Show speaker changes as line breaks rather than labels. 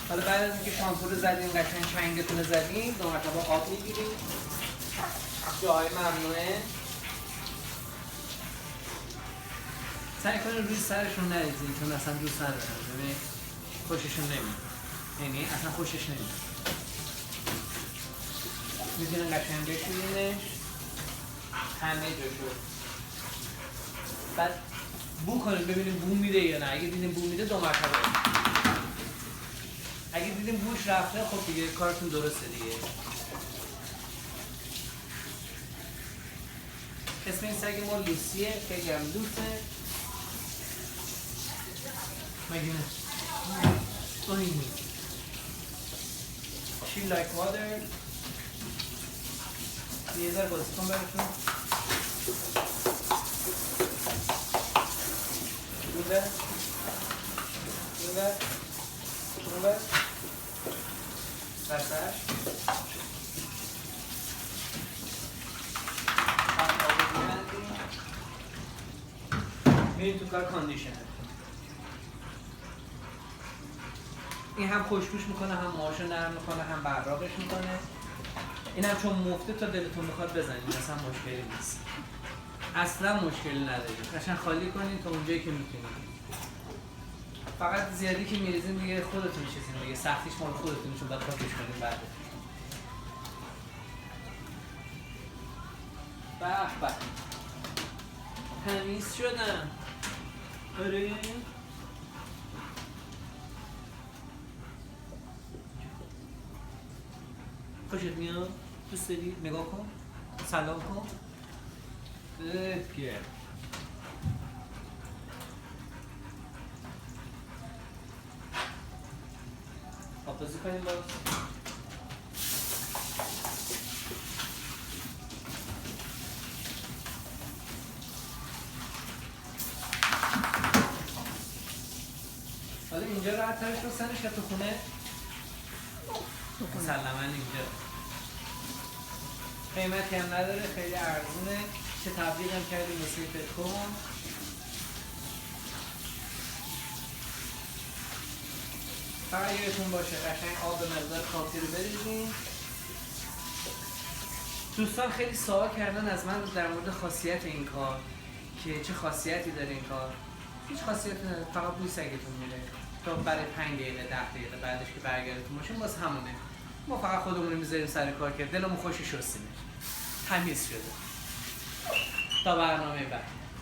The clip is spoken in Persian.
حالا بعد از اینکه شامپو رو زدیم قشنگ چنگتون رو زدیم 2 مرتبه آب میگیریم جای ممنوعه سعی کنید روی سرشون نریزید چون اصلا دوست ندارم ببین خوششون نمیاد یعنی اصلا خوشش نمیاد میتونید قشنگ بشورینش همه جاشو بعد بو کنید ببینید بو میده یا نه اگه دیدیم بو میده 2 مرتبه اگه دیدیم بوش رفته خب دیگه کارتون درسته دیگه اسم این سگ ما لوسیه خیلی هم لوسه مگه نه اینی She like water یه ذر بازی کن براتون بوده بوده بوده بسش میریم تو کار کاندیشنر این هم خوشبوش میکنه هم موهاشو نرم میکنه هم براقش میکنه این هم چون مفته تا دلتون میخواد بزنید اصلا مشکلی نیست اصلا مشکلی ندارید قشنگ خالی کنید تا اونجایی که میتونید فقط زیادی که میریزین دیگه خودتون چیزین دیگه سختیش مال خودتون چون باید پاکش کنید بعد به تمیز شدن آره خوشت میاد؟ دوست داری؟ نگاه کن سلام کن بگه حافظی کنیم باز حالا اینجا راحت ترش رو سنش یا تو خونه؟ مسلما اینجا قیمتی هم نداره خیلی ارزونه چه تبلیغ هم کردیم واسه پتکون فقط یادتون باشه قشنگ آب به مقدار کافی رو بریزین دوستان خیلی سوال کردن از من در مورد خاصیت این کار که چه خاصیتی داره این کار هیچ خاصیتی نداره فقط بوی سگتون میره تا برای 5 دقیقه 10 دقیقه بعدش که برگردید تو ماشین باز همونه ما فقط خودمون رو میذاریم سر کار که دلمون خوش شستیمش تمیز شده تا برنامه بعد